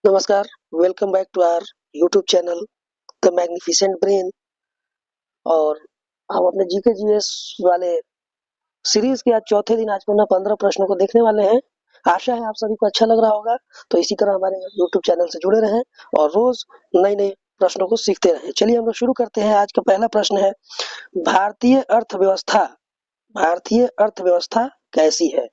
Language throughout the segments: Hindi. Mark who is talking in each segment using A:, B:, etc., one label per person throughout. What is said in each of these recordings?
A: नमस्कार, welcome back to our YouTube channel the magnificent brain. और हम अपने जीके जीएस वाले सीरीज के आज चौथे दिन आज पुनः 15 प्रश्नों को देखने वाले हैं। आशा है आप सभी को अच्छा लग रहा होगा, तो इसी तरह हमारे यूट्यूब चैनल से जुड़े रहें और रोज नए नए प्रश्नों को सीखते रहें। चलिए हम लोग शुरू करते हैं। आज का पहला प्रश्न है, भारतीय अर्थव्यवस्था कैसी है?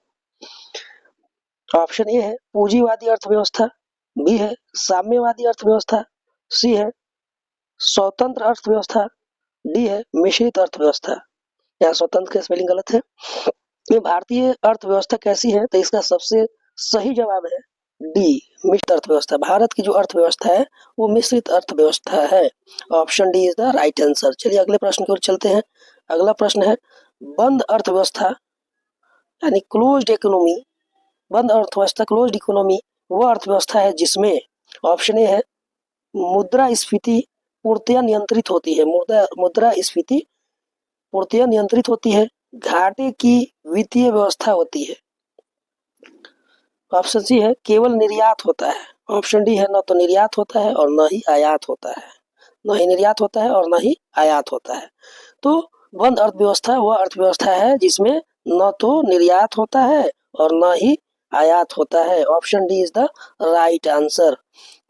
A: ऑप्शन ए है पूंजीवादी अर्थव्यवस्था, बी है साम्यवादी अर्थव्यवस्था, सी है स्वतंत्र अर्थव्यवस्था, डी है मिश्रित अर्थव्यवस्था। यहाँ स्वतंत्र का स्पेलिंग गलत है। ये भारतीय अर्थव्यवस्था कैसी है, तो इसका सबसे सही जवाब है डी, मिश्रित अर्थव्यवस्था। भारत की जो अर्थव्यवस्था है वो मिश्रित अर्थव्यवस्था है। Option D is the right answer. चलिए अगले प्रश्न की ओर चलते हैं। अगला प्रश्न है, बंद अर्थव्यवस्था यानी क्लोज्ड इकोनॉमी, बंद अर्थव्यवस्था क्लोज्ड इकोनॉमी वह अर्थव्यवस्था है जिसमें ऑप्शन ए है मुद्रास्फीति पूर्णतया नियंत्रित होती है, मुद्रास्फीति पूर्णतया नियंत्रित होती है, घाटे की वित्तीय व्यवस्था होती है। ऑप्शन सी है केवल निर्यात होता है। ऑप्शन डी है न तो निर्यात होता है और न ही आयात होता है, न ही निर्यात होता है और न ही आयात होता है। तो बंद अर्थव्यवस्था वह अर्थव्यवस्था है जिसमें न तो निर्यात होता है और न ही आयात होता है। Option D is the right answer.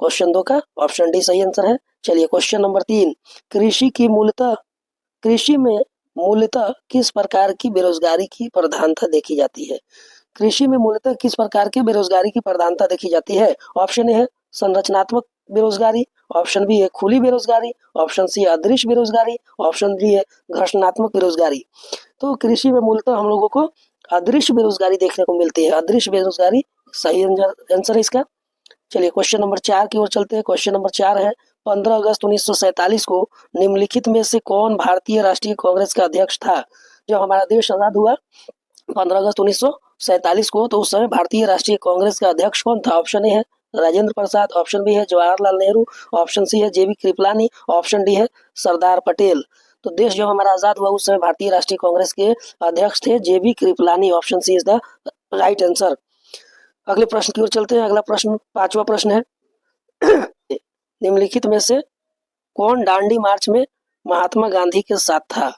A: Question 2 का ऑप्शन डी सही आंसर है। चलिए क्वेश्चन नंबर 3, कृषि में मूलतः किस प्रकार की बेरोजगारी की प्रधानता देखी जाती है? कृषि में मूलतः किस प्रकार की बेरोजगारी की प्रधानता देखी जाती है? ऑप्शन ए है संरचनात्मक बेरोजगारी, ऑप्शन बी है खुली बेरोजगारी, ऑप्शन सी अदृश्य बेरोजगारी, ऑप्शन डी है घर्षणात्मक बेरोजगारी। तो कृषि में मूलतः हम लोगों को अदृश्य बेरोजगारी देखने को मिलती है। अदृश्य बेरोजगारी सही आंसर है इसका। चलिए क्वेश्चन नंबर 4 की ओर चलते हैं। क्वेश्चन नंबर 4 है, 15 अगस्त 1947 को निम्नलिखित में से कौन भारतीय राष्ट्रीय कांग्रेस का अध्यक्ष था? जब हमारा देश आजाद हुआ 15 अगस्त 1947 को, तो उस समय भारतीय राष्ट्रीय कांग्रेस का अध्यक्ष कौन था? ऑप्शन ए है राजेंद्र प्रसाद, ऑप्शन बी है जवाहरलाल नेहरू, ऑप्शन सी है जेबी कृपलानी, ऑप्शन डी है सरदार पटेल। तो देश जब हमारा आजाद हुआ उस समय भारतीय राष्ट्रीय कांग्रेस के अध्यक्ष थे JB Kripalani. Option C is the right answer. अगले प्रश्न की ओर चलते हैं। अगला प्रश्न 5वां प्रश्न है, निम्नलिखित में से कौन दांडी मार्च में महात्मा गांधी के साथ था?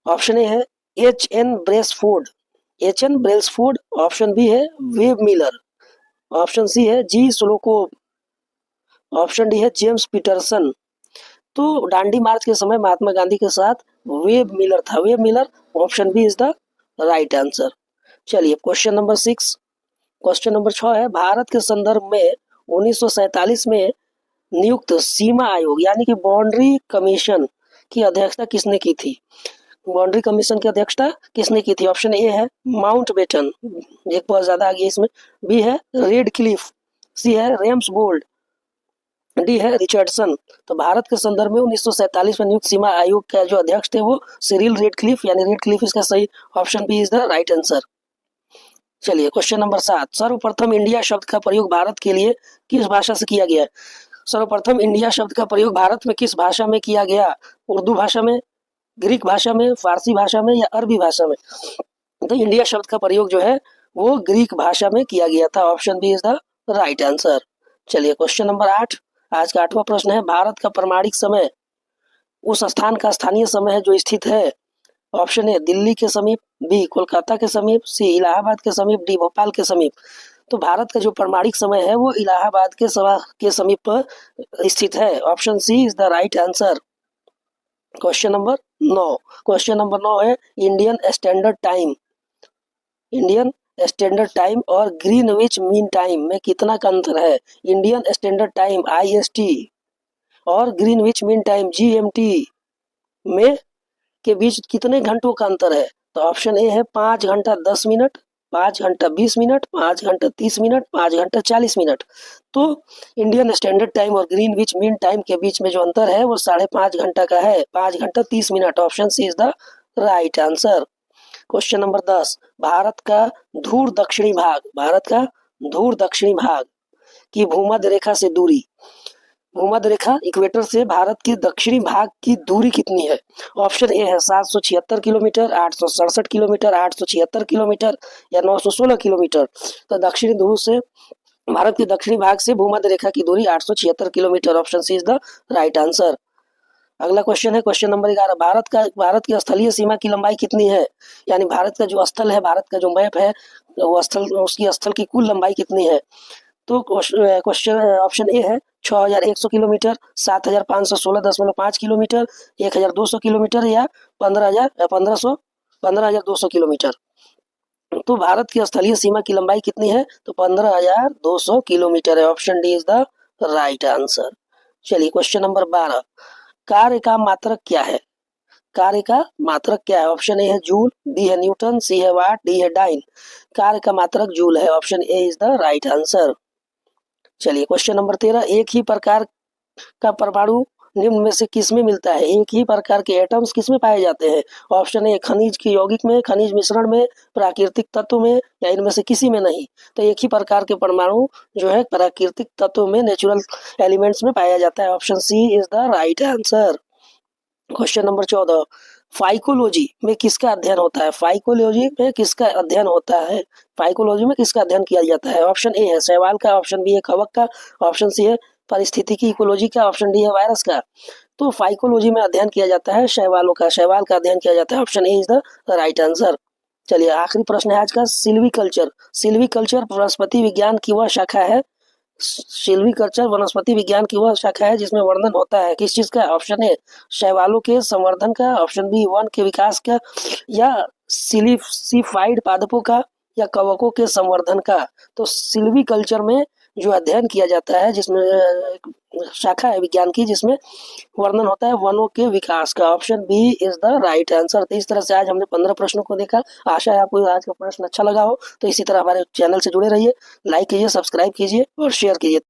A: ऑप्शन ए है एच.एन. ब्रेसफोर्ड, ऑप्शन बी है वेब मिलर, ऑप्शन सी है जी सुलोकोव, ऑप्शन डी है जेम्स पीटरसन। तो दांडी मार्च के समय महात्मा गांधी के साथ वेब मिलर था। Webb Miller, option B is the right answer. चलिए क्वेश्चन नंबर 6, क्वेश्चन नंबर 6 है, भारत के संदर्भ में 1947 में नियुक्त सीमा आयोग यानी कि बाउंड्री कमीशन की अध्यक्षता किसने की थी? बाउंड्री कमीशन की अध्यक्षता किसने की थी? ऑप्शन ए है माउंटबेटन, एक बहुत ज्यादा आ गया इसमें, बी है रेडक्लिफ, सी है रेम्सबोल्ड, डी है रिचर्डसन। तो भारत के संदर्भ में 1947 में नियुक्त सीमा आयोग का जो अध्यक्ष थे वो सिरिल रेडक्लिफ, यानी रेडक्लिफ इसका सही option B is the right answer. चलिए क्वेश्चन नंबर 7, सर्वप्रथम इंडिया शब्द का प्रयोग भारत के लिए किस भाषा से किया गया? सर्वप्रथम इंडिया शब्द का प्रयोग भारत में किस भाषा में किया गया? उर्दू भाषा में, ग्रीक भाषा में, फारसी भाषा में या अरबी भाषा में? तो इंडिया शब्द का प्रयोग जो है वो ग्रीक भाषा में किया गया था। Option B is the right answer. चलिए क्वेश्चन नंबर 8, आज का 8वां प्रश्न है, भारत का प्रमाणिक समय उस स्थान का स्थानीय समय है जो स्थित है। ऑप्शन ए दिल्ली के समीप, बी कोलकाता के समीप, सी इलाहाबाद के समीप, डी भोपाल के समीप। तो भारत का जो प्रमाणिक समय है वो इलाहाबाद के समीप स्थित है। Option C is the right answer. Question number 9, question number 9 है, इंडियन स्टैंडर्ड टाइम और ग्रीनविच मीन टाइम में कितना का अंतर है? इंडियन स्टैंडर्ड टाइम IST और ग्रीनविच मीन टाइम GMT में के बीच कितने घंटों का अंतर है? तो ऑप्शन ए है 5 घंटा 10 मिनट, 5 घंटा 20 मिनट, 5 घंटा 30 मिनट, 5 घंटा 40 मिनट। तो इंडियन स्टैंडर्ड टाइम और ग्रीनविच मीन टाइम के बीच में जो अंतर है वो 5.5 घंटा का है, 5 घंटा 30 minute. Option C is the right answer. Question number 10, Bharat का धूर दक्षिणी भाग की भूमध्य रेखा से दूरी, भूमध्य रेखा इक्वेटर से भारत के दक्षिणी भाग की दूरी कितनी है? ऑप्शन ए है 776 किलोमीटर, 867 किलोमीटर, 876 किलोमीटर या 916 किलोमीटर। तो दक्षिणी ध्रुव से भारत के दक्षिणी भाग से भूमध्य रेखा की दूरी 876 kilometre. Option C is the right answer. अगला क्वेश्चन है क्वेश्चन नंबर 11। भारत की स्थलीय सीमा की लंबाई कितनी है? यानी भारत का जो स्थल है, भारत का जो मैप है, वो स्थल, उसकी स्थल की कुल लंबाई कितनी है? तो क्वेश्चन ऑप्शन ए है 6100 किलोमीटर, 7516.5 किलोमीटर, 1200 किलोमीटर या 15,200 किलोमीटर। तो भारत की स्थलीय सीमा की लंबाई कितनी है? तो 15,200 किलोमीटर है। Option D is the right answer. चलिए क्वेश्चन नंबर 12। कार्य का मात्रक क्या है? कार्य का मात्रक क्या है? ऑप्शन ए है जूल, बी है न्यूटन, सी है वाट, डी है डाइन। कार्य का मात्रक जूल है। Option A is the right answer. चलिए क्वेश्चन नंबर 13। एक ही प्रकार का परमाणु निम्न में से किसमें मिलता है? एक ही प्रकार के एटम्स किसमें पाए जाते हैं? ऑप्शन ए खनिज के यौगिक में, खनिज मिश्रण में, प्राकृतिक तत्व में या इनमें से किसी में नहीं। तो एक ही प्रकार के परमाणु जो है प्राकृतिक तत्व में, नेचुरल एलिमेंट्स में पाया जाता है। Option C is the right answer. Question number 14। Phycology में किसका अध्ययन होता है? फाइकोलॉजी में किसका अध्ययन होता है? फाइकोलॉजी में किसका अध्ययन किया जाता है? ऑप्शन ए है शैवाल का, ऑप्शन बी है कवक का, ऑप्शन सी है पारिस्थितिकी इकोलॉजी का, ऑप्शन डी है वायरस का। तो फाइकोलॉजी में अध्ययन किया जाता है शैवालों का, शैवाल का अध्ययन किया जाता है। Option A is the right answer. चलिए आखिरी प्रश्न है आज का, सिल्वीकल्चर। सिल्वीकल्चर वनस्पति विज्ञान की वह शाखा है, सिल्वीकल्चर वनस्पति विज्ञान की वह शाखा है जिसमें वर्णन होता है किस चीज का? ऑप्शन ए शैवालों के संवर्धन का, ऑप्शन बी वन के विकास का, या सिलिसिफाइड पादपों का, या कवकों के संवर्धन का। तो सिल्वीकल्चर में जो अध्ययन किया जाता है, जिसमें शाखा है विज्ञान की जिसमें वर्णन होता है वनों के विकास का। Option B is the right answer. तो इस तरह से आज हमने 15 प्रश्नों को देखा। आशा है आपको आज का प्रश्न अच्छा लगा हो। तो इसी तरह हमारे चैनल से जुड़े रहिए, लाइक कीजिए, सब्सक्राइब कीजिए और शेयर कीजिए।